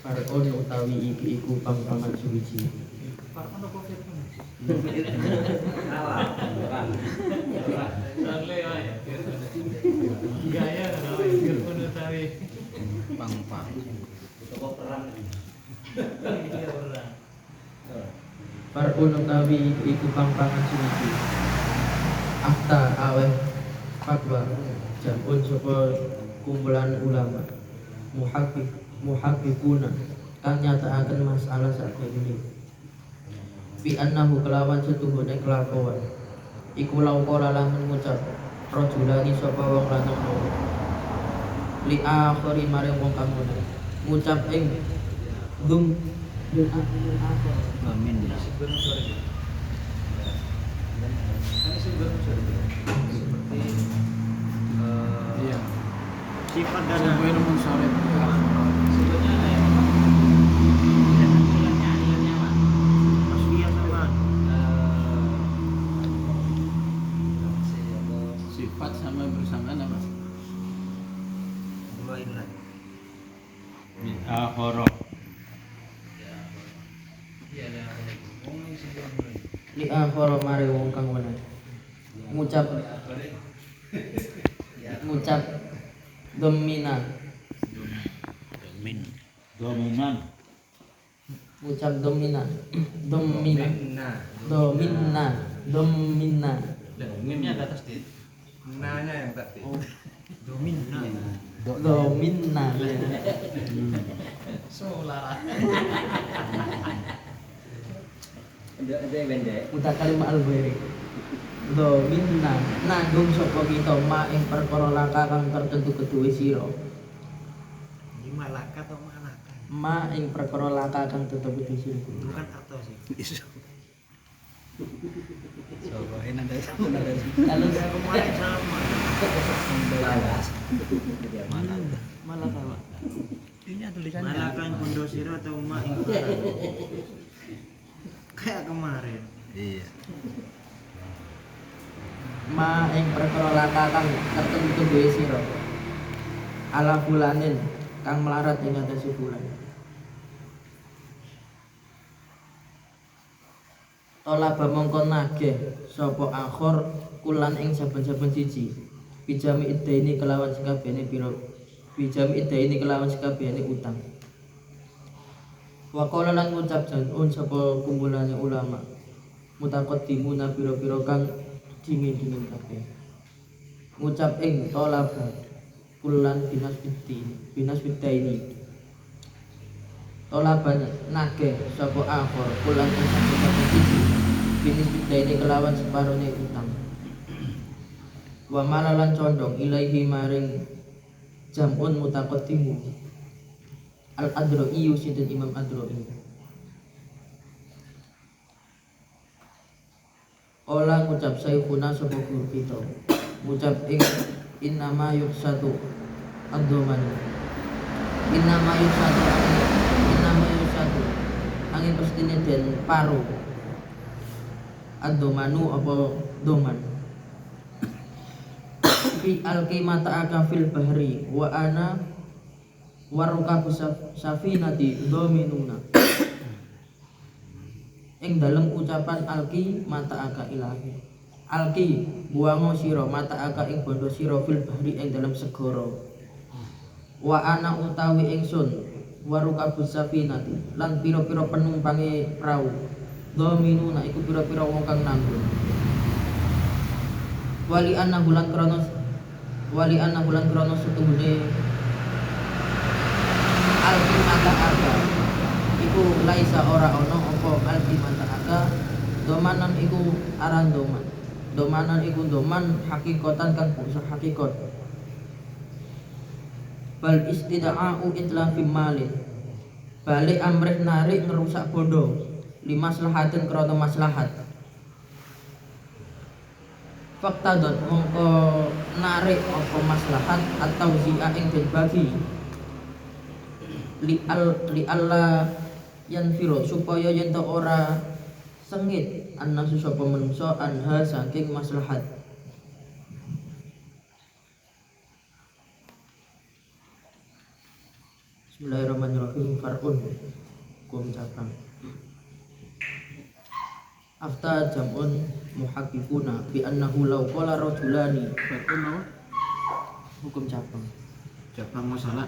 Far'un utawi iki iku pang-pangan suwiji. Far'un apa fir'un? Gaya kan fir'un utawi pang-pang. Far'un utawi iki iku pang-pangan suwiji. Afta aweh fatwa jamun sapa kumpulan ulama muhakkikuna kang nyatakaken masalah sakjane fi annahu kelawan setuhune kelakuan iku laukora lamun ngucap rajulani sapa wong lanang loro li akhiri maring wong kang ngucap ing dum akhir Amin. Iya. sifat dan Sampai nomor sore. sebetulnya ilahnya apa? Wasfiyah sama Sifat sama bersamaan apa? dua ilah. Akhara. li akhir maring wong kang ngucap domina Dominan. ngucap domina Mimnya di atas dit. Nanya yang tadi. Domina. domina Solara. utak kalimat al-bairi domina nanggung sapa kita ma ing perkara laka kang tertentu keduwe sira Ini malaka atau malaka? ma ing perkara laka kang tertentu keduwe sira Bukan atau sih. Coba ini ada sama. kalau Kemarin sama. malah sama Ini tulisannya. Malaka yang kondosiro atau ma yang kayak kemarin. Iya. ma ing perkara laka kang tertentu keduwe sira ala fulanin kang melarat ing atas fulan Tolaba mongko nagih sapa akhir kulan ing saben-saben siji. Bijami iddaini kelawan sekabehane pira. Bijami iddaini kelawan sekabehane utang. Wa qala lan ngucap janun sapa kumpulane ulama. Mutaqaddimuna pira-pira kang dingin-dingin kabeh. Ngucap ing tolaba kulan binas iddaini. Tolaban nagih sapa akhir kulan ing saben-saben siji. Binis ini kelawan separone utang. Wa malalan condong ilaihi maring jamun mutaqaddimu. Al-Adro'i sinten Imam Adro'i. Ola ngucap saykhuna sapa guru kita. Ngucap ing innama yuksatu ad-dhaman. Innama yuksatu angin pestine den paru. Ad-dhamanu apa doman fi al-qimata aka fil bahri wa ana warukabu safinati dominuna ing dalem ucapan alki mata aka ilahi alki buango sira mata aka ing bondo sira fil bahri ing dalem segara wa ana utawi ingsun warukabu safinati lan pira-pira penumpange prau dominuna iku pira-pira wong kang nanggung wali anna bulan kronos setuhune alqimata aga iku laisa ora ono apa alqimata aga domanan iku aran domanan iku doman hakikatan kang bangsa hakikat bal istida'u itlafim malin balik amrih narik ngerusak bondo limaslahatin krono maslahat fakta dot mongko narik apa maslahat atau zia ing den bagi li alla yanfiro supaya yen to ora sengit annasu sapa menungso anha saking maslahat Bismillahirrahmanirrahim. Farun hukum cabang. Afta jam'un muhakkikuna bi annahu law qala rajulani. Farun apa? Hukum cabang. Cabang masalah.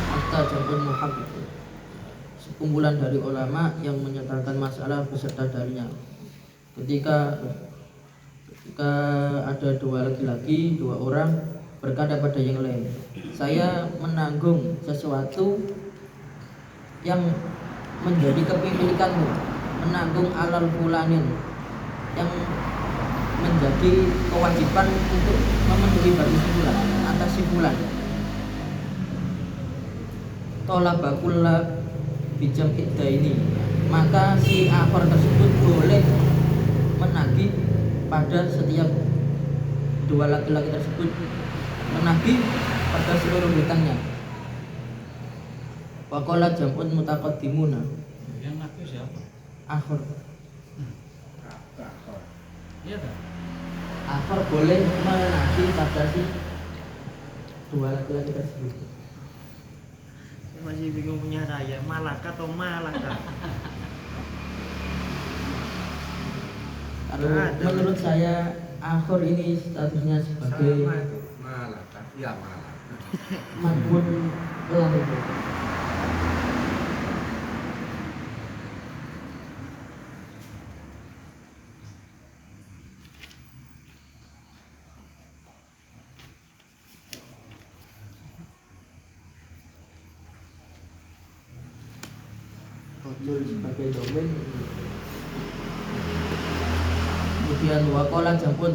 Afta jam'un muhakkikuna, sekumpulan dari ulama yang menyatakan masalah beserta darinya. Ketika ada dua laki-laki, dua orang berkata pada yang lain, saya menanggung sesuatu yang menjadi kepemilikanmu, menanggung alal fulanin, yang menjadi kewajiban untuk memenuhi bagi si fulan atas si fulan. Tolabakullah bijam iddah ini, maka si akhor tersebut boleh menagih pada setiap dua laki-laki tersebut, menagih pada seluruh hutangnya. Waqala jam'un mutaqaddimuna, Yang nagih siapa? akhor. Iya kan? Akhor boleh menagih pada si dua laki-laki tersebut. Saya masih bingung punya saya, malaka atau malaka? Kalau Ada. menurut saya akhor ini statusnya sebagai Sama itu. Malah kan? Ya malah. madbun elang itu. Muncul sebagai domain. Kemudian waqala jam'un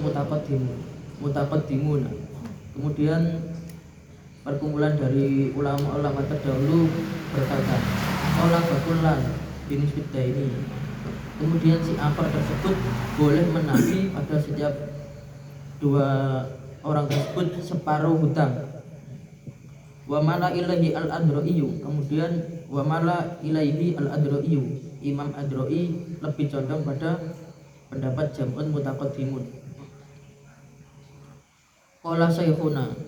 mutaqaddimun. Kemudian perkumpulan dari ulama-ulama terdahulu berkata, qala bakullan jenis bid'ah ini. Kemudian si akhir tersebut boleh menagih pada setiap dua orang tersebut separuh hutang. Wa mala ilaihi al-Adra'iyu. Kemudian wa mala ilaihi al-Adra'iyu. Imam Adra'i lebih condong pada pendapat jam'un mutaqaddimun. Qala saykhuna,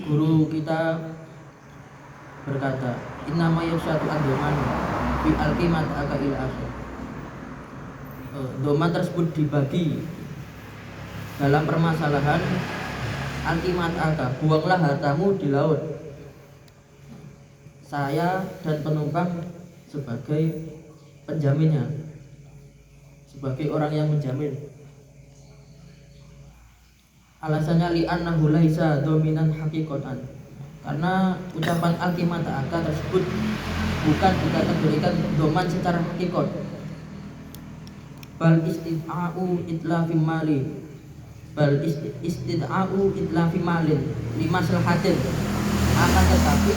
guru kita berkata, innama yusatu ad-doman fi al-qimat aka ila akhir. Doman tersebut dibagi dalam permasalahan al-qimat aka, buanglah hartamu di laut. Saya dan penumpang sebagai penjaminnya, sebagai orang yang menjamin. Alasannya li'annahu laisa dominan haqiqatan, karena ucapan al-qimat aka tersebut bukan dikategorikan doman secara hakikat. Bal istid'a'u itlafi mali, bal istid'a'u itlafi malin limaslahatin, akan tetapi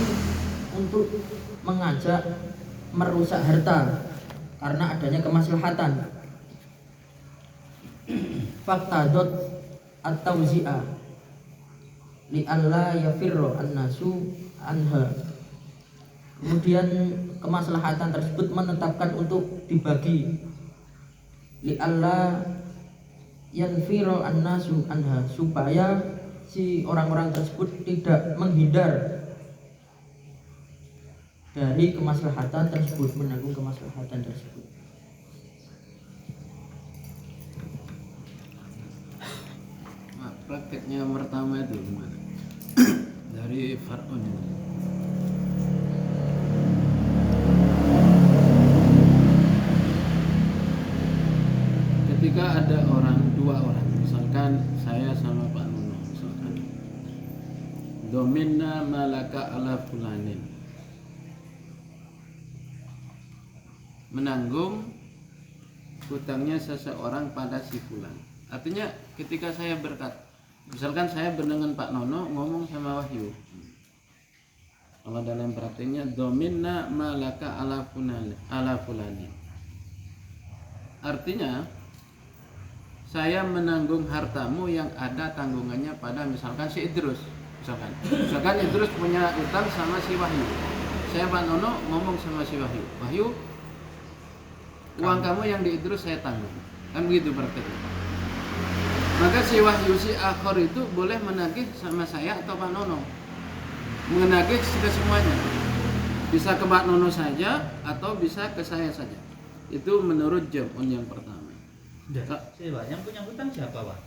untuk mengajak merusak harta karena adanya kemaslahatan. Faktadot at-tawzi'a li alla yafirru an-nasu anha. Kemudian kemaslahatan tersebut menetapkan untuk dibagi li alla yanfiru an-nasu anha, supaya si orang-orang tersebut tidak menghindar dari kemaslahatan tersebut, menanggung kemaslahatan tersebut. Nah, prakteknya yang pertama itu gimana? Dari Farun itu. Ketika ada dua orang, misalkan saya sama Pak Nuno, misalkan dominna malaka ala fulanin, menanggung hutangnya seseorang pada si fulan. Artinya ketika saya berkata, misalkan saya dengan Pak Nono ngomong sama Wahyu, kalau dalam prakteknya dominna malaka ala fulani, artinya saya menanggung hartamu yang ada tanggungannya pada misalkan si Idrus, misalkan Idrus punya utang sama si Wahyu, saya Pak Nono ngomong sama si Wahyu, uang kamu yang di Idrus saya tanggung, kan begitu prakteknya. Maka si wahyu si akhor itu boleh menagih sama saya atau Pak Nono. Menagih ke semuanya. Bisa ke Pak Nono saja atau bisa ke saya saja. Itu menurut jawaban yang pertama. Yang punya hutang siapa, Pak?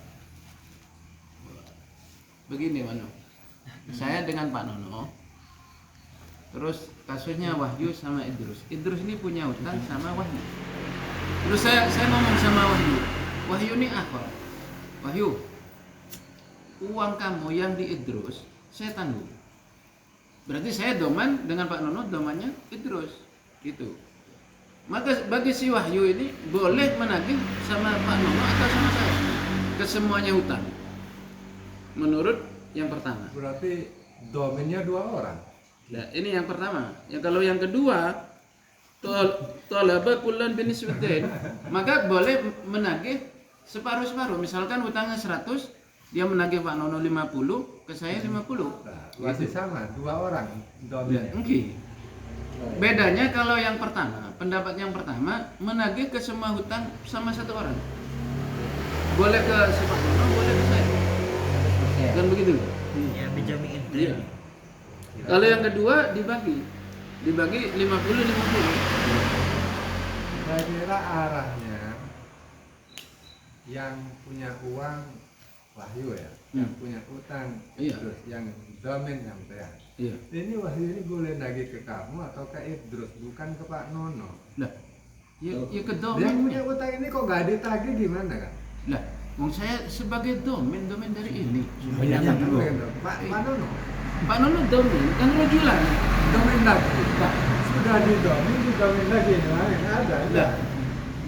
Begini Mano, saya dengan Pak Nono, terus kasusnya Wahyu sama Idrus. Idrus ini punya hutang sama Wahyu. Terus saya ngomong sama Wahyu, Wahyu ini apa? Wahyu, uang kamu yang di Idrus saya tanggung. Berarti saya doman dengan Pak Nono, domannya Idrus, gitu. Maka bagi si Wahyu ini boleh menagih sama Pak Nono atau sama saya ke semuanya hutang. Menurut yang pertama. Berarti domainnya 2 orang. Nah, ini yang pertama. Ya kalau yang kedua, talaba kullan binisbatin, maka boleh menagih separuh-separuh. Misalkan hutangnya 100, dia menagih Pak Nono 50, ke saya 50. Nah, masih sama 2 orang Ya, domainnya. okay. Bedanya kalau yang pertama, pendapat yang pertama menagih ke semua hutang sama satu orang. Boleh ke si Pak Nono, boleh ke saya. Kan begitu? Ya pinjami Iya. Kalau yang kedua dibagi 50-50. Saya kira arahnya yang punya uang Wahyu ya, yang punya utang Iya. Idrus, yang domain sampean. Iya. Ini Wahyu ini boleh nagih ke kamu atau ke Idrus, bukan ke Pak Nono. Lah, ya ke Dia punya domain. utang ini kok gak ditagih gimana kan? Lah, mau saya sebagai domain dari ini. Iya, Pak Nono, Pak Nono domain kan rojulan. domain lagi. Sudah di domain lagi, ada. Lah,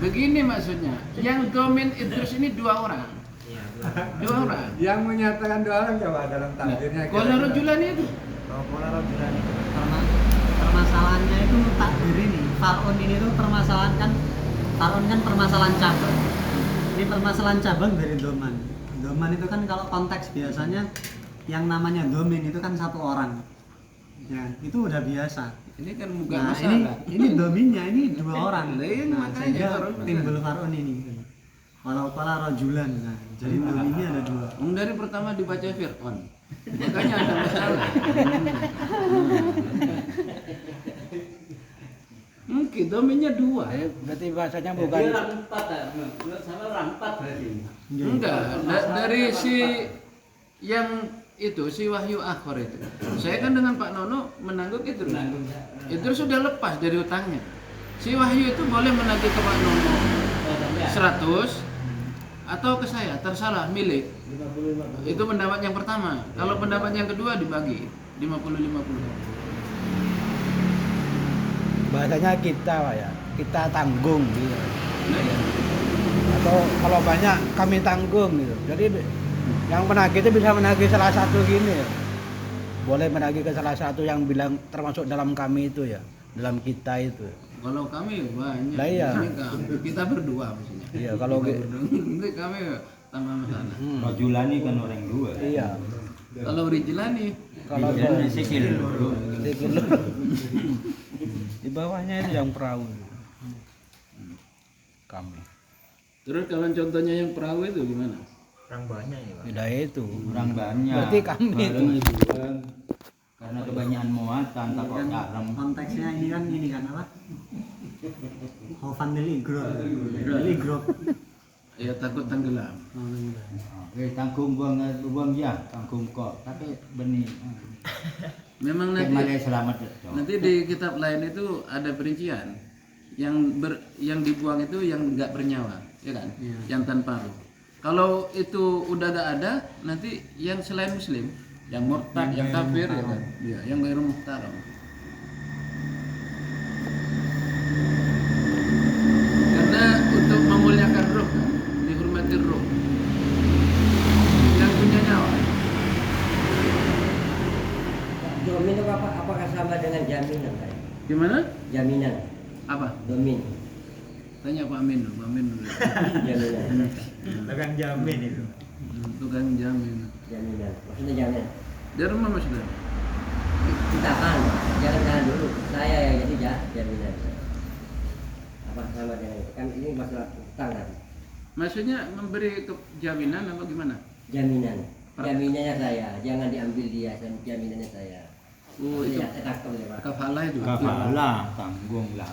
begini maksudnya. Yang domain Idrus ini 2 orang. Iya. 2 orang. Yang menyatakan 2 orang coba dalam takdirnya. Kalau kira-kira. rojulan itu Kalau pola rojulan itu permasalahannya itu takdir ini. Far'un ini tuh permasalahan kan, Far'un kan permasalahan cabang. Ini permasalahan cabang dari doman. Doman itu kan kalau konteks biasanya yang namanya domain itu kan 1 orang. Ya, itu udah biasa. ini kan bukan Nah, masalah. ini dominnya ini 2 orang. Lah, iya, Nah, makanya sehingga Far'un timbul Far'un ini. Walau pola rojulan. Nah, jadi dominnya ada 2. Dari pertama dibaca Fir'aun. Makanya ada masalah. Mungkin domainnya 2. Berarti bahasanya bukan rampat ya. Sama rampat berarti. Enggak, dari si yang itu si Wahyu Akhor itu. Saya kan dengan Pak Nono menanggung itu. Itu sudah lepas dari utangnya. Si Wahyu itu boleh menagih ke Pak Nono 100 atau ke saya, tersalah milik. Itu pendapat yang pertama. Kalau pendapat yang kedua dibagi 50-50. Bahasanya kita, Pak ya. Kita tanggung gitu. Nah, ya. Atau kalau banyak kami tanggung gitu. Jadi yang menagih itu bisa menagih salah satu gini ya. Boleh menagih ke salah satu yang bilang termasuk dalam kami itu ya, dalam kita itu. Kalau kami banyak. Lah iya. Ini kita berdua maksudnya. Iya, kalau kita berdua. Nanti kami tambah masalah. Rojulani kan orang 2. Iya. Kalau Rijlani Kalau Rijlani sikil. sikil. Di bawahnya itu yang perahu. Kami. terus kalau contohnya yang perahu itu gimana? Orang banyak ya, Pak. Beda itu. Orang banyak. Berarti kami itu. Barang juga. Karena kebanyakan muatan takut Kan garam. konteksnya ini kan apa? Hofan dari grup. Ya takut tenggelam. Tanggung buang ya, tanggung kok. Tapi benih. Memang Kayak nanti Malaya selamat. nanti di kitab lain itu ada perincian yang dibuang itu yang nggak bernyawa, ya kan? Yang tanpa ruh. Kalau itu udah gak ada, nanti yang selain muslim, yang murtad, yang kafir, ya kan? Ya, yang ghairu muhtaram. Karena untuk memuliakan ruh, kan? Dihormati ruh, yang punya nyawa. Domin itu apakah sama dengan jaminan, Pak? Gimana? Jaminan, Apa? domin, Tanya Pak Amin, Pak Amin dulu. jaminan, Tukang jamin itu. Tukang jamin. jaminan. Maksudnya jaminan. Dari rumah Mas Sudah? Tahan, jangan tahan dulu. Saya yang jadi jaminan. Apa sama dengan itu? Kan ini masalah utang kan? Maksudnya memberi jaminan apa gimana? Jaminan. Jaminannya saya, jangan diambil dia, jaminannya saya. Oh, itu Saya tangkap ya, Pak. kafalah itu. Kafalah tanggung lah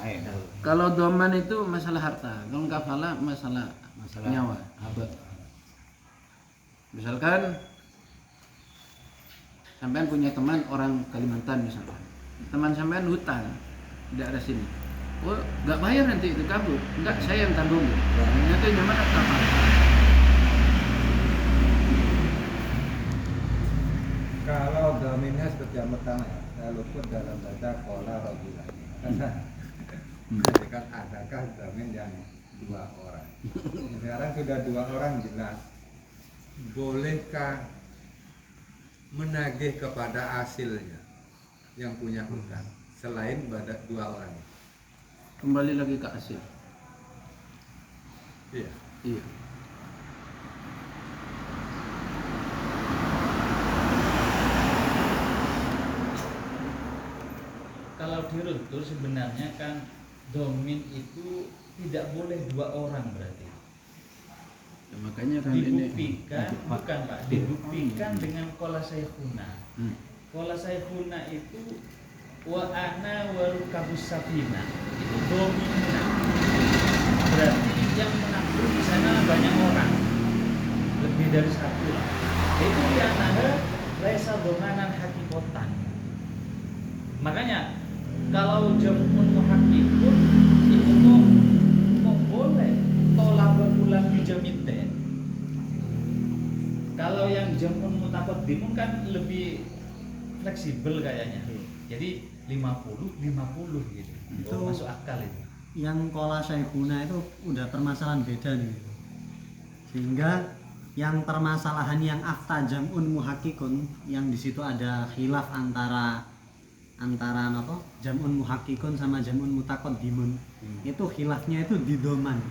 Kalau doman itu masalah harta, kalau kafalah masalah nyawa. Misalkan sampean punya teman orang Kalimantan misalkan, teman sampean hutang di daerah sini, oh nggak bayar nanti itu kabur, enggak saya yang tanggung, nanti gimana kafalah? Kalau dominnya seperti yang pertama ya, saya luput dalam baca pola rojulan. Jadi kan adakah domin yang 2 orang? Sekarang sudah 2 orang jelas. Bolehkah menagih kepada hasilnya yang punya hutang selain pada 2 orang? Kembali lagi ke hasil. Iya. Iya. Kalau diruntuh sebenarnya kan domin itu tidak boleh 2 orang berarti. Ya, makanya kan ini Dibuktikan, bukan Pak, dibuktikan dengan kola sayhuna. Kola sayhuna itu wa ana warukabus safina, itu dominna. Berarti yang menanggung di sana banyak orang, lebih dari 1 lah. Itu yang ada laisa domanan hakikotan. Makanya kalau jamun muhakkikun itu kok boleh tolak bulan dijamin. Kalau yang jamun mutaqaddimun kan lebih fleksibel kayaknya. Jadi 50-50 gitu. Itu Masuk akal itu. yang kola syaikuna itu udah permasalahan beda nih. Sehingga yang permasalahan yang afta jam'un muhakkikun, yang di situ ada khilaf antara apa? Jam'un muhakkikun sama jam'un mutaqaddimun. Itu khilafnya itu di doman.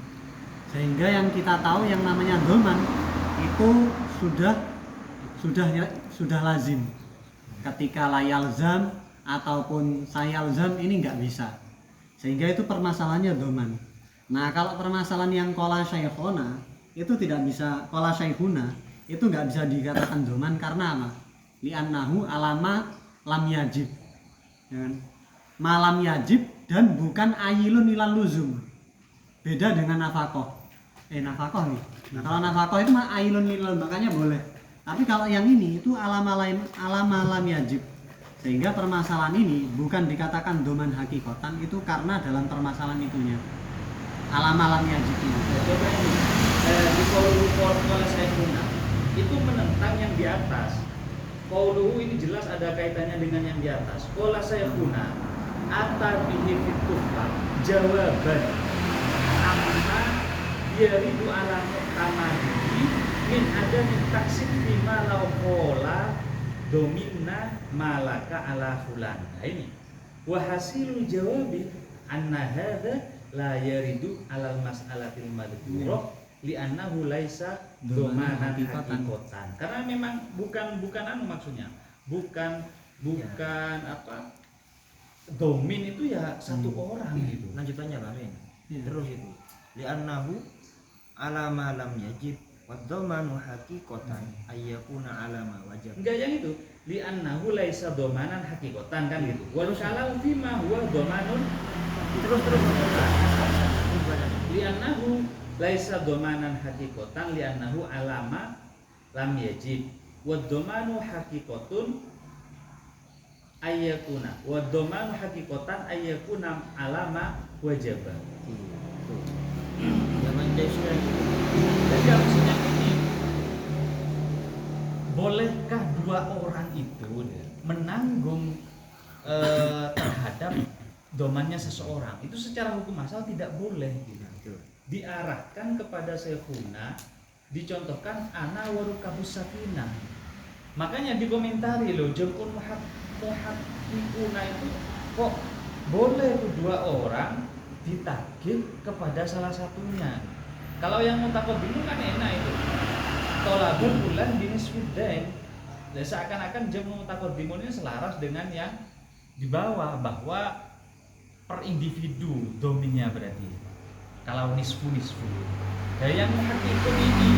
Sehingga yang kita tahu yang namanya doman itu sudah lazim. Ketika layalzam ataupun sayalzam ini nggak bisa. Sehingga itu permasalahannya doman. Nah, kalau permasalahan yang kola syaihona itu tidak bisa, kola syaihuna itu nggak bisa dikatakan doman karena apa? Li'annahu alama lam yajib, ya kan? Malam yajib dan bukan ayilun ilal luzum. Beda dengan nafakoh. Nafakoh nih. Nah, kalau nafakoh itu mah ayilun ilal, makanya boleh. Tapi kalau yang ini itu alama lam yajib. Sehingga permasalahan ini bukan dikatakan doman hakikotan, itu karena dalam permasalahan itunya alama lam yajib ini. Coba ini di kola sayhuna itu menentang yang di atas. Qauluhu ini jelas ada kaitannya dengan yang di atas. Kola sayhuna ata bihi fitufa jawaban amma yaridu ala muqtamadihi min adami taksim bima law qala dominna malaka ala fulan. Nah ini wa hasilul jawabi anna hadza la yaridu alal mas'alatil madhkurah li'annahu laisa domanan hakikotan. Karena memang bukan anu maksudnya. Bukan apa? Domin itu ya 1 orang gitu. Lanjutannya Pak Rin. Terus itu li'annahu ala ma lam yajib wa dhamanu haqiqatan ayyakuna ala ma wajib. Enggak yang itu li'annahu laisa domanan hakikotan kan gitu. Wal kalau fima huwa domanun terus li'annahu laisa domanan hakikotan li'annahu alama lam yajib wa domanu hakikotun ayyakuna wa domanu hakikotan ayyakuna alama wajaba. Zaman Jaisya itu Jadi maksudnya ini, bolehkah 2 orang itu menanggung terhadap domannya seseorang? Itu secara hukum asal tidak boleh gitu. Diarahkan kepada syekhuna, dicontohkan ana warukabus sakinah. Makanya dikomentari loh, jam'un muhakkikuna itu kok boleh tuh 2 orang ditagih kepada salah satunya. Kalau yang mutaqaddimun kan enak itu. Tolabul bulan binisfidain. Dan seakan-akan jamu mutaqaddimun ini selaras dengan yang di bawah, bahwa per individu dominnya berarti. kalau nisfu. Dan yang hakikun ini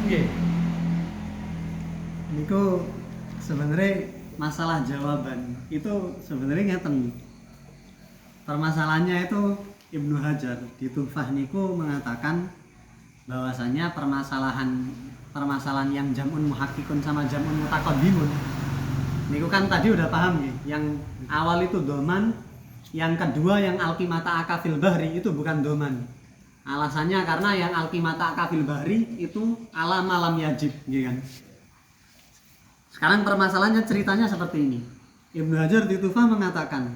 nggih. Niku sebenarnya masalah jawaban itu sebenarnya ngeten. Permasalahannya itu Ibnu Hajar di Tuhfah niku mengatakan bahwasanya permasalahan yang jamun muhakkikun sama jamun mutaqaddimun niku kan tadi udah paham nih. Yang awal itu doman, yang kedua yang alqimata akafil bahri itu bukan doman. Alasannya karena yang alqimata akafil bahri itu ala malam yajib, gitu kan. Sekarang permasalahannya ceritanya seperti ini. Ibnu Hajar di Tuhfah mengatakan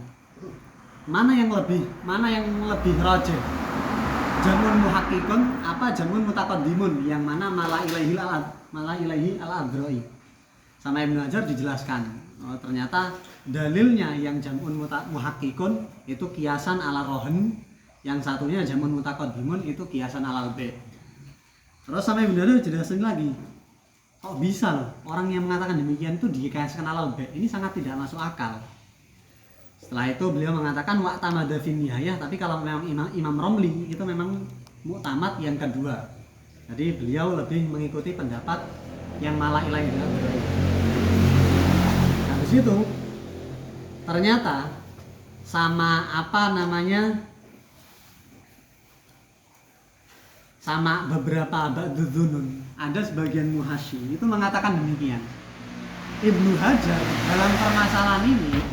mana yang lebih rajih, jamun muhakkikun apa jamun mutaqaddimun, yang mana mala ilaihi al adroi. Sama Ibnu Hajar dijelaskan, ternyata dalilnya yang jamun muhakkikun itu kiasan ala rohen, yang satunya jamun mutaqaddimun itu kiasan ala be. Terus sama Ibnu Hajar jelasin lagi, kok bisa loh orang yang mengatakan demikian itu dikiaskan ala be, ini sangat tidak masuk akal. Setelah itu beliau mengatakan wa'tamada fin nihayah, tapi kalau memang Imam Romli itu memang mu'tamad yang kedua. Jadi beliau lebih mengikuti pendapat yang malah ilahi. Nah, di situ ternyata sama sama beberapa ba'dudzunun, ada sebagian muhasyi itu mengatakan demikian. Ibnu Hajar dalam permasalahan ini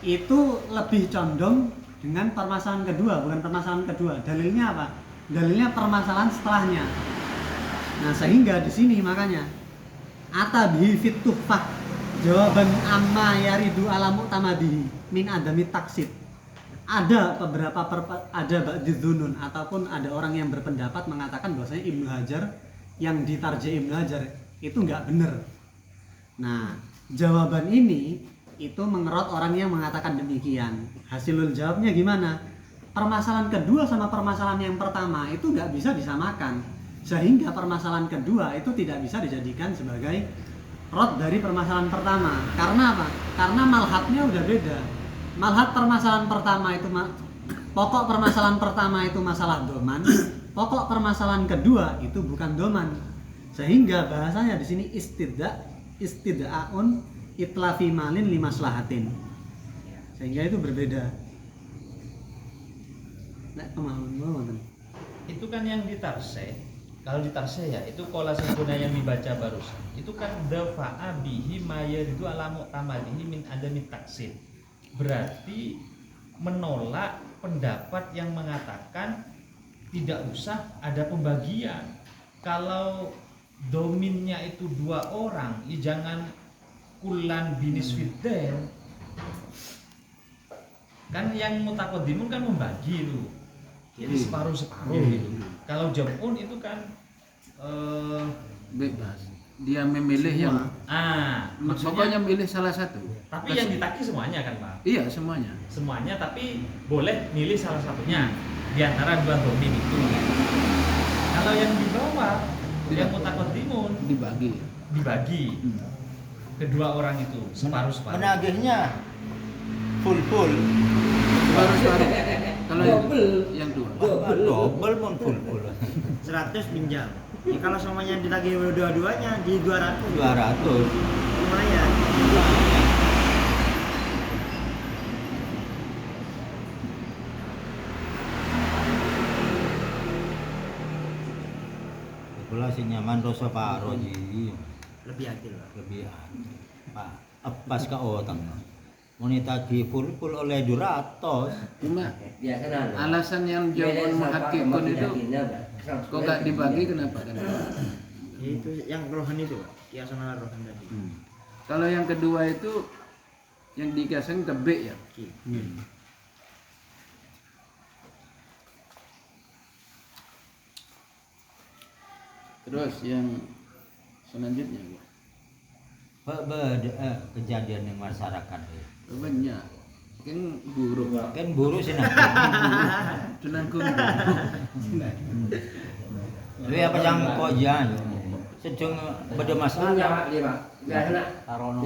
itu lebih condong dengan permasalahan kedua, bukan permasalahan kedua. Dalilnya apa? Dalilnya permasalahan setelahnya. Nah, sehingga di sini makanya atabihi fit tuhfah jawaban amma yaridu ala mu'tamadihi min adami taksid. Ada ada ba'dudzunun ataupun ada orang yang berpendapat mengatakan bahwasanya Ibnu Hajar yang ditarjih Ibnu Hajar itu enggak benar. Nah, jawaban ini itu mengerot orang yang mengatakan demikian. Hasilul jawabnya gimana? Permasalahan kedua sama permasalahan yang pertama itu nggak bisa disamakan, sehingga permasalahan kedua itu tidak bisa dijadikan sebagai rot dari permasalahan pertama. Karena apa? Karena malhatnya udah beda. Malhat permasalahan pertama itu pokok permasalahan pertama itu masalah doman, pokok permasalahan kedua itu bukan doman. Sehingga bahasanya di sini istida'un itlafi malin limaslahatin, sehingga itu berbeda. Itu kan yang ditarseh. Kalau ditarseh ya itu qala sempurna yang dibaca barusan. Itu kan dafa'a bihi ma yaridu ala mu'tamadihi min adami taksid. Berarti menolak pendapat yang mengatakan tidak usah ada pembagian. Kalau dominnya itu 2 orang, ya jangan kulan binis fitden. Kan yang mutaqaddimun kan membagi itu, jadi separuh gitu. Kalau jamun itu kan bebas, dia memilih yang pokoknya milih salah satu. Tapi yang ditagi semuanya kan Pak? Iya, semuanya, tapi boleh milih salah satunya di antara 2 domin itu. Kalau yang di bawah yang mutaqaddimun dibagi kedua orang itu separuh. Menagihnya full. Separuh. Kalau yang 2 double pun full. 100 pinjam. Ya, kalau semuanya ditagih dua-duanya di 200. 200. Lumayan. Itulah si nyaman dosa paro ji. Lebih adil, Pak. Lebih adil. Pak, pas ke otak. Monita di full oleh 200. Cuma biasa kan alasan yang jawaban muhakkikun itu kok gak dibagi kenapa kan? Itu yang rohan itu, Pak. Kiasan ala rohan tadi. Kalau yang kedua itu yang dikiaskan ke B ya. Terus yang selanjutnya kejadian yang masyarakat banyak kan buruh sih tunangkung tapi apa yang kok ya sejeng beda masalah biasa tarono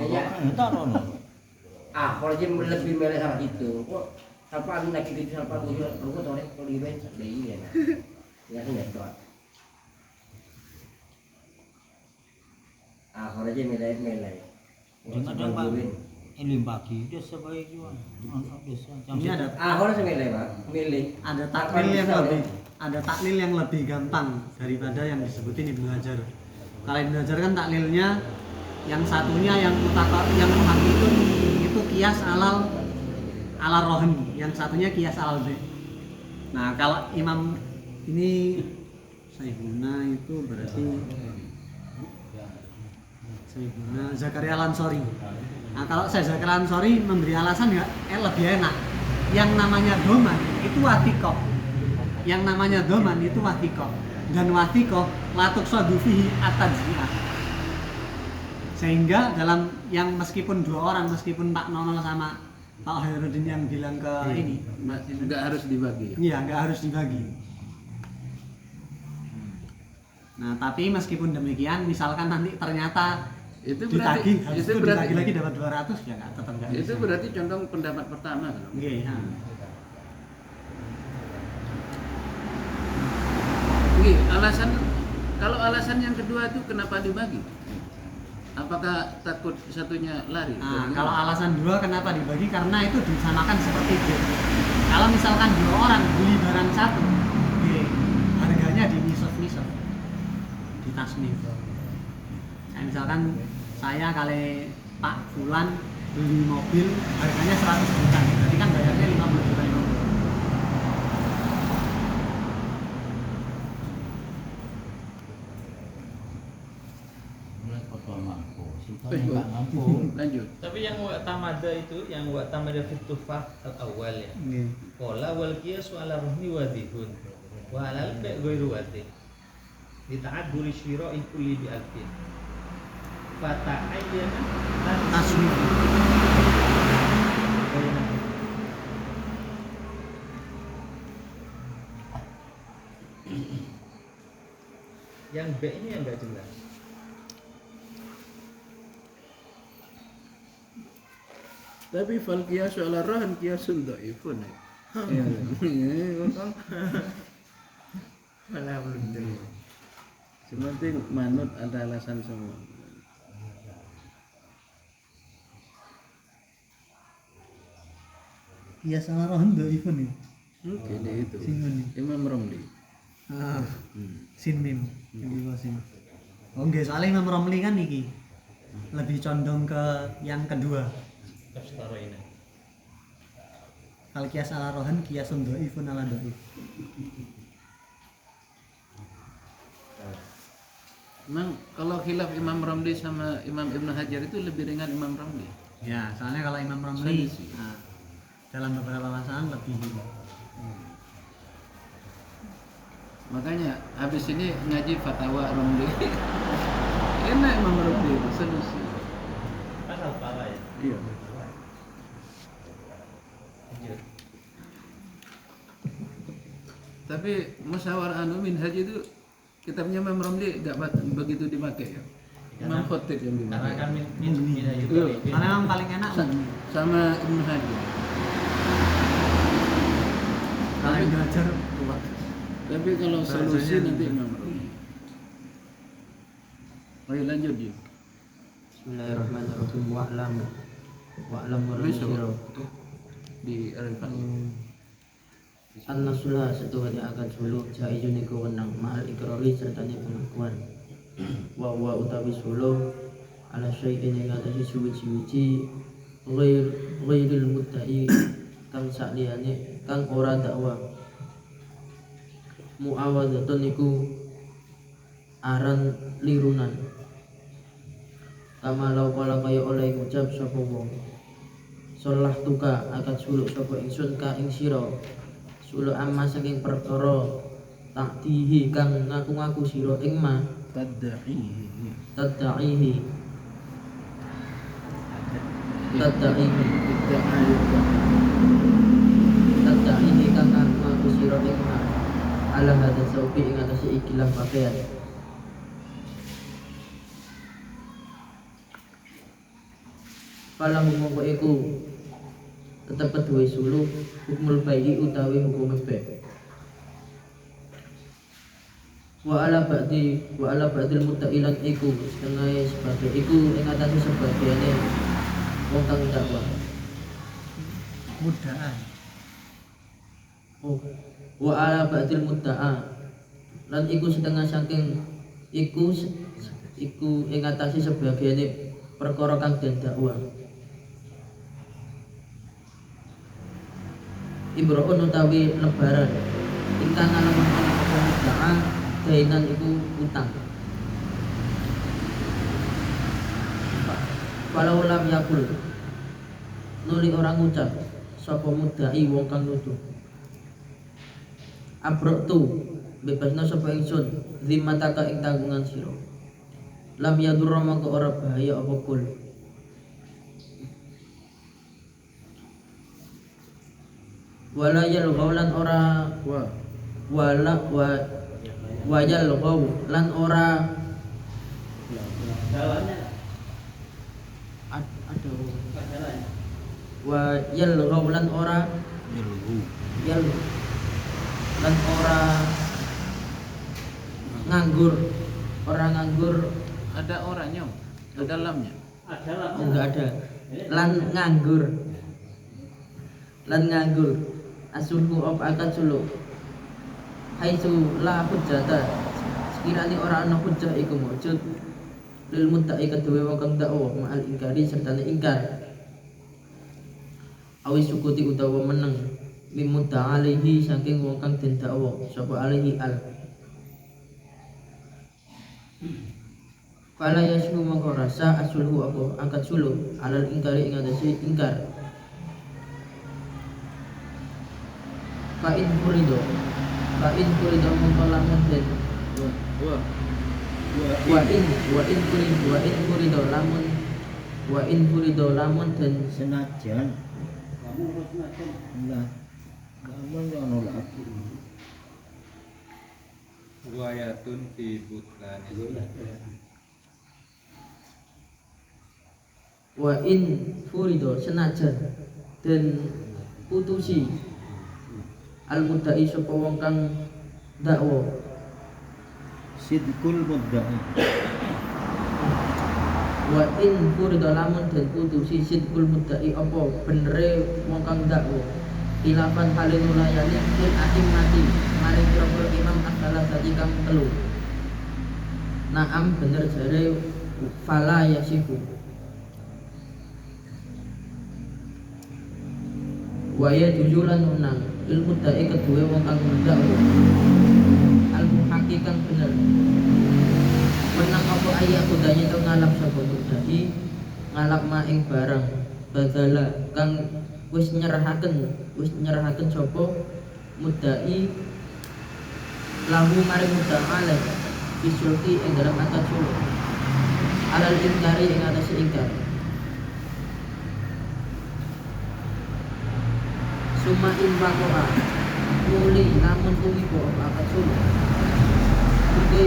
kalau dia lebih milih sama itu kok Salpa lagi di salpa lu torek kalau di ben dei ya. Ya kan ya tuh. Ahora aja melai. Kadang Pak ini bagi desa baik juga. Desa. Ini ada Ahora semelai Pak, milih. ada taklil yang lebih gampang daripada yang disebutin Ibnu Hajar. Kalau Ibnu Hajar kan taklilnya yang satunya yang yang hakikun itu kias ala rohni, yang satunya kias alal be. Nah kalau Imam ini Sayyiduna itu berarti Sayyiduna Zakaria Al-Ansori. Nah kalau saya Zakaria Al-Ansori memberi alasan ya lebih enak. Yang namanya doman itu watikoh. Yang namanya doman itu watikoh. Dan watikoh latuk sodufihi atadziyah. Sehingga dalam yang meskipun dua orang, meskipun Pak Nono sama Pak Hairudin yang bilang ke ini nggak harus dibagi. iya nggak harus dibagi. Nah tapi meskipun demikian misalkan nanti ternyata Itu berarti ditagih lagi dapat 200 ya nggak tetap nggak itu bisa. berarti condong pendapat pertama kan? Iya, ya. Kalau alasan yang kedua itu kenapa dibagi? Apakah takut satunya lari? Nah, kalau alasan dua kenapa dibagi? Karena itu disamakan seperti game. Kalau misalkan dua orang beli barang satu, harganya di misaf-misaf, di tasnif. Nah, misalkan saya kali Pak Fulan beli mobil harganya 100 juta, berarti kan bayarnya 50 juta itu. Lanjut. Tapi yang wa'tamada itu, yang wa'tamada fit tufah al-awwal ya. Qala wal qiyas ala ruhni wadihun. Wa ala al-bai' ghairu wadih. Lita'adduri syira'i kulli bi alfin. Fata'ayyana Tasnif. Yang B ini yang enggak jelas. Tapi fal qiyasu ala rahan qiyasun dhaifun. Iya. Malah belum jelas. Sementing manut ada alasan semua. Iya salah rohan dhaifun ya. Oke, itu. Singun. Imam Romli. Sin mim yang di bawah sini. Oh enggak, soalnya Imam Romli kan iki lebih condong ke yang kedua. Kastara ini. Kalau kias ala rohan kiasun dhaifun ala dhaif. Memang kalau khilaf Imam Romli sama Imam Ibnu Hajar itu lebih ringan Imam Romli. Ya, soalnya kalau Imam Romli Solusi. dalam beberapa masalah lebih Makanya habis ini ngaji fatwa Romli. Enak Imam Romli itu solusi. Pasal para ya. Iya. Lanjut. Tapi musyawarah minhaj itu kitabnya Imam Romli enggak begitu dipakai ya. Imam Khatib yang Karena dipakai. kan min aja. karena memang paling enak Sama Ibnu Hajar. kalau yang belajar kuat. Tapi kalau solusi nanti Imam Romli. Ayo lanjut ya. Bismillahirrahmanirrahim. Wa'lam warahmatullahi Di Arifan. An-nasulah satu hari akan suluh jaizun iku wenang ma'al ikrari sertanya pengakuan wa utawi suluh ala syai'in yang atasi suwi-suwi ghairil muddai kang sakliyane kang ora dakwa muawadatun iku aran lirunan kama lau kala kaya oleh ngucap sapa wong salah tuka akan suluk sapa ingsun ka ing sira suluk amma saking perkara takdihi kang ngaku-ngaku sira ing ma Tadda'ihi. tadda'ihi kang ngaku-ngaku sira ing ma ala hadza saubi ing atase ikilah pakaian Palang mongko iku tetep kedue sulu hukmul bai'i utawi hukum be. Wa ala ba'dil mutailan iku setengah sebagai iku ing atase sebagiane wong kang dakwa. Mudaan. Oh. Wa ala ba'dil mudda'a lan iku setengah saking iku ing atase sebagiane perkara kang den dakwa. Ibra'un utawi lebaran ingkang alamun mudda'a dainan iku utang. Walau lam yakul nuli orang ngucap sapa mudda'i wong kang nuduh. Abroktu bebasna sapa ingsun zimmataka ing tanggungan sira. Lam yadurra mangko ora bahaya apa kul. Wala yalghaulan ora wajal ghaw lan ora ada wa yalghaw lan ora yal lan ora nganggur Ada orangnya, ada lamnya. enggak ada lan nganggur asulhu op akan suluk haitsu la hujjata sekiranya ora ana hujjah iku mujud lil muttaqi kedue wong kang dakwa ma'al ingkari serta ingkar awis sukuti utawa meneng mimutta alaihi saking wong kang den dakwa sapa alaihi al fala yasmu mangko rasa asulhu apa angkat suluk alal ingkari ing atase ingkar Fa'in furido mongko lamun den wa in furido lamun den senajan lah lamun ono lagi Wayatun fi butlani. wa in furido senajan den putusi al mudda'i sapa wong kang dakwa sidqul mudda'i wa in furido lamun den putusi sidqul mudda'i apa benere wong kang dakwa khilafan halin ulayani lil mati mari pira-pira imam adalah tadi kang telu naam bener jare fala yasifu waya tujulan unang ilmu da'i kedua wong kang dakwa almu hakikan bener menang apa ayat kudanya itu ngalap sapa mudai ngalap maing barang badala kang wis nyerahaken sapa mudai lahu mari muda'ala bisulti ing dalam angkat suluk alal ingkari ing atase ingkar suma infakoa muli namun umibo angkat suluk Bukti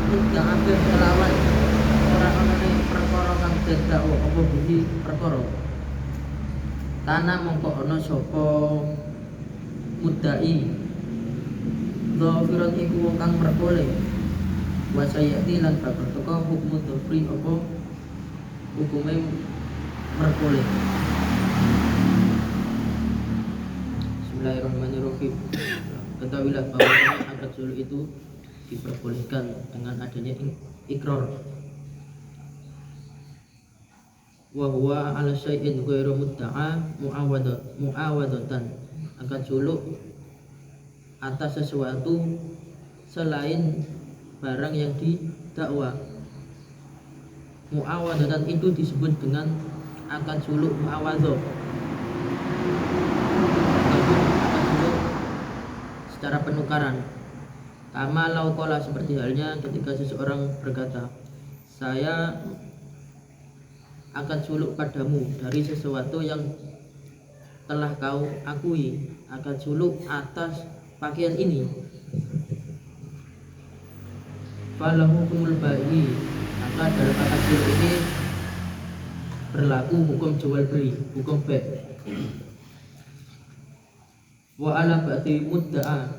tidak ambil melawan orang-orang perkara kang dadakwa apa budi perkara tanah mongko ana sapa mudai dhafiran iku wong kang perkole wa sayati lan bakal teka hukum dhafri apa hukume perkole. Bismillahirrahmanirrahim. Ketahuilah bahwa angkat suluk itu diperbolehkan dengan adanya ikrar. Wa huwa ala syai'in ghairu mudda'a muawadatan. Angkat suluk atas sesuatu selain barang yang didakwa. Muawadatan itu disebut dengan angkat suluk muawadhah. Secara penukaran kama laukola seperti halnya ketika seseorang berkata saya akan suluk padamu dari sesuatu yang telah kau akui akan suluk atas pakaian ini falahu hukumul bai'i maka dalam akad suluk ini berlaku hukum jual beli hukum bai Wa ala ba'di mudda'a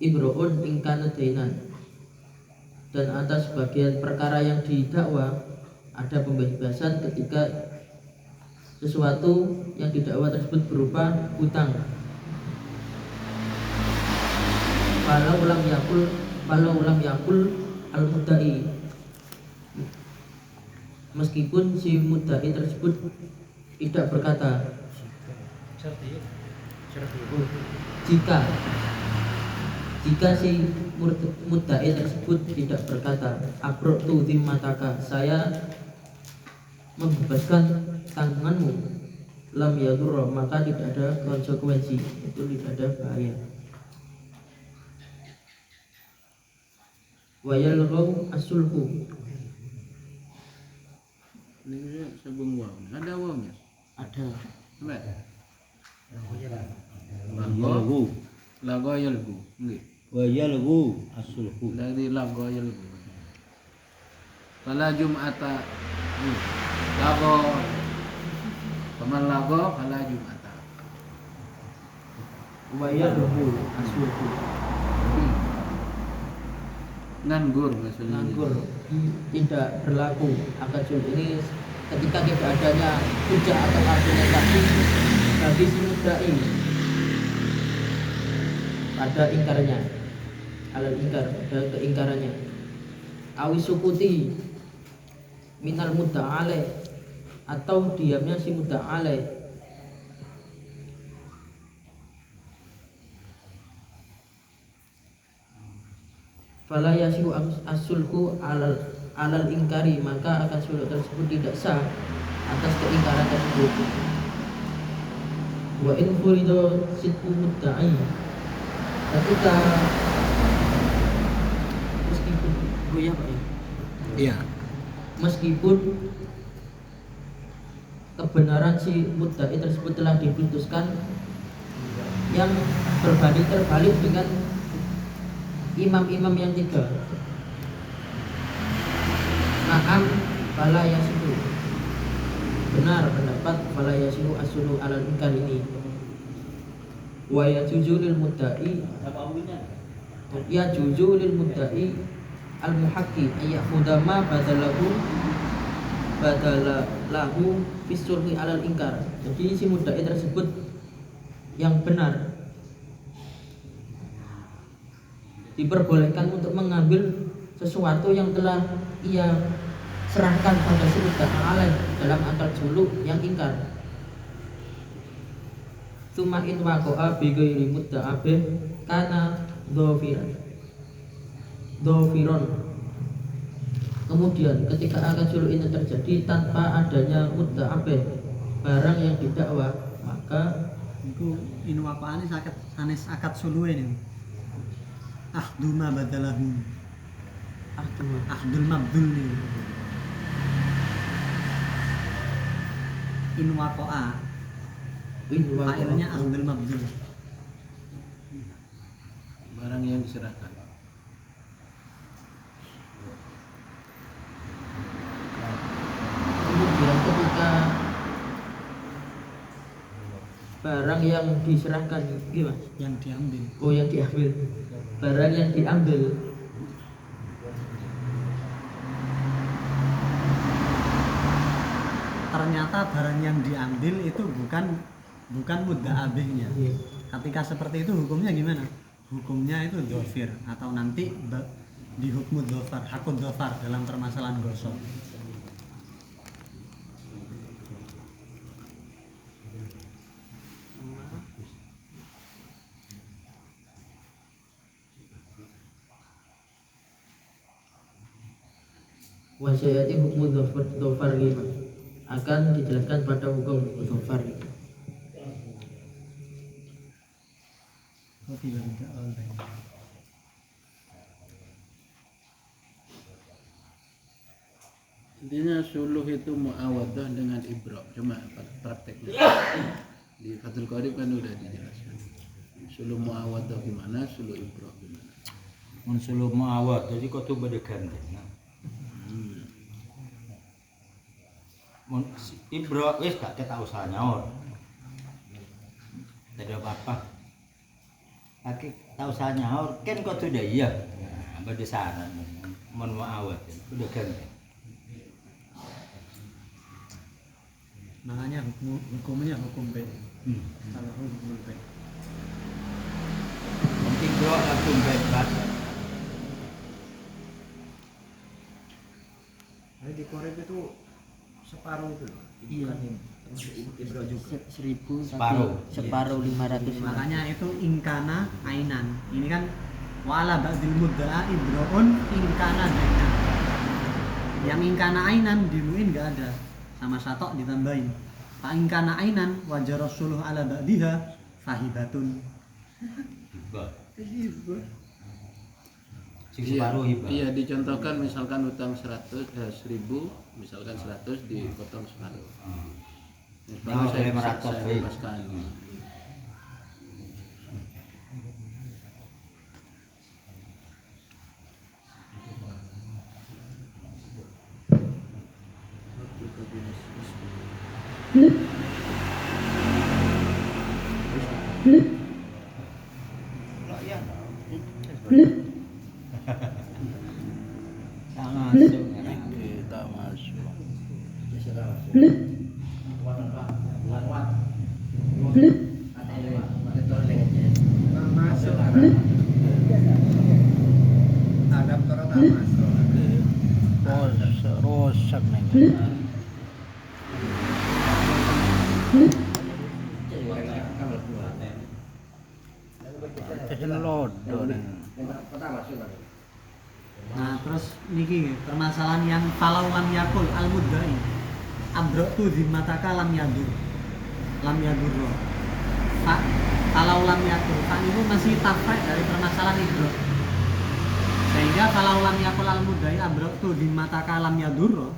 ibra'un ingkana dainan, dan atas bagian perkara yang didakwa ada pembebasan ketika sesuatu yang didakwa tersebut berupa hutang. Falau lam yakul al mudda'i, meskipun si mudda'i tersebut tidak berkata, jika si mudda'i tersebut tidak berkata abra'tu dhimmataka, saya membebaskan tanggunganmu, lam yadurra, maka tidak ada konsekuensi, itu tidak ada bahaya. Wa yalghaw as-sulhu, Ini sebelum waw. Ada wawnya? ada Coba. Yalgu Lago yalgu. Nggih. wa yalgu as-sulhu. Dari lago yalgu. Fala Jum'ata. Lago. Paman lago fala Jum'ata. wa yalghaw as-sulhu, Nganggur maksudnya. nganggur, tidak berlaku akad sulh ini ketika tidak adanya hujah atau argumentasi bagi si mudda'i pada ingkarnya, alal ingkar, pada keingkarannya, awis sukuti minal mudda'aleh, atau diamnya si mudda'aleh, fala yasihu as-sulhu alal ingkari, maka akan sulh tersebut tidak sah atas keingkaran tersebut. Wa in furido sidqu mudda'i, ketika meskipun goyah Pak ya, Iya. meskipun kebenaran si mudda'i tersebut telah diputuskan yang berbanding terbalik dengan imam-imam yang tiga. Na'am fala yasihu, benar pendapat fala yasihu as-sulhu alal ingkar ini. Wa yajuzu lil mudda'i, yajuzu lil mudda'i al muhaqqi ayyakhudha ma badalahu fi sulhi alal ingkar. Jadi si mudda'i tersebut yang benar diperbolehkan untuk mengambil sesuatu yang telah ia serahkan pada si mudda'i dalam akad sulh yang ingkar. Tsumma in waqa'a bi ghairi mudda'abih kana dhafiron. Kemudian ketika akad sulh ini terjadi tanpa adanya mudda'abih, barang yang didakwa, maka Iku inu apaan sakit sanes akad suluh ini. Ahdul ma badalahu. Ahdul mabdul ini. Inu waqa'a. Failnya ahdul mabdul. Barang yang diserahkan. kemudian ketika barang yang diserahkan gimana? Yang diambil. Oh, yang diambil, barang yang diambil Ternyata barang yang diambil itu bukan mudda'abihnya. Iya. Ketika seperti itu hukumnya gimana? Hukumnya itu dhofir atau nanti di hukum dhofar, hakun dhofar dalam permasalahan gosok. wasayati hukum dhofar lima, akan dijelaskan pada hukum dhofar. Intinya suluh itu muawadah dengan ibra, cuma prakteknya di Fathul Qorib kan udah dijelaskan. Suluh muawadah gimana, suluh ibra gimana. Mun sulhu muawad jadi kok tuh beda gandeng. Mun ibra wis gak ketak usah nyaur. tidak apa-apa. Lagi tahu saya nyaur kan kok sudah iya. Nah, pada saran mohon maaf udah kan. Makanya hukumnya hukum bed. Kalau hukum bed. Mungkin bro langsung bebas. Jadi di korek itu separuh itu. Iya. Ibro juga. 1000 Separuh. separuh 500. Makanya itu ingkana ainan. Ini kan wala ba'dil mudda'a ibro'un ingkana dainan. Yang ingkana ainan diluin enggak ada. Sama satok ditambahin. Fa ingkana ainan wajar rasuluh ala ba'diha fahibatun. Hibah. Sing separuh hibah. Iya, dicontohkan misalkan utang 1000, misalkan 100 dipotong separuh. Baru Oh, saya 500, baik. bebaskan. Tak masuk ya. Kita masuk. Masuk. Adaptor tak masuk. Rusak nih. Lodo nih. Nah, terus niki permasalahan yang falau lam yakul al muddai abratu zimmataka lam yadur. Lam yadur. Kalau lam yakul kan itu masih tafrek dari permasalahan ibro. Sehingga kalau lam yakul al muddai abratu zimmataka lam yadur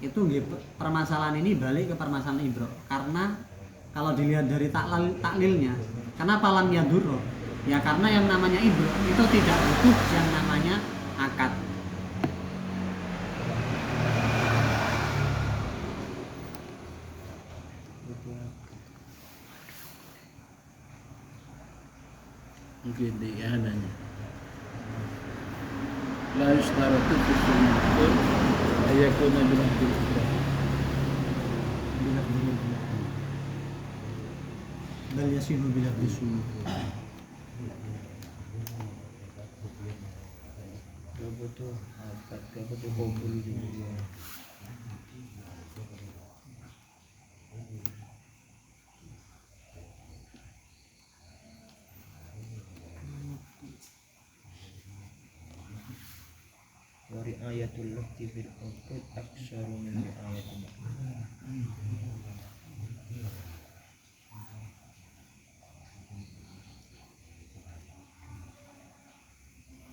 itu gitu, permasalahan ini balik ke permasalahan ibro. Karena kalau dilihat dari taklilnya, kenapa lam yadur? Ya karena yang namanya ibro itu tidak butuh yang namanya akad. Mungkin di adanya. La yustaratu fi sunnah ayakuna bil Bal yasihu bila bisu. Kebutuh akad, kebutuh kabul juga. Wari ayatul lafzi fil uqud aksaru min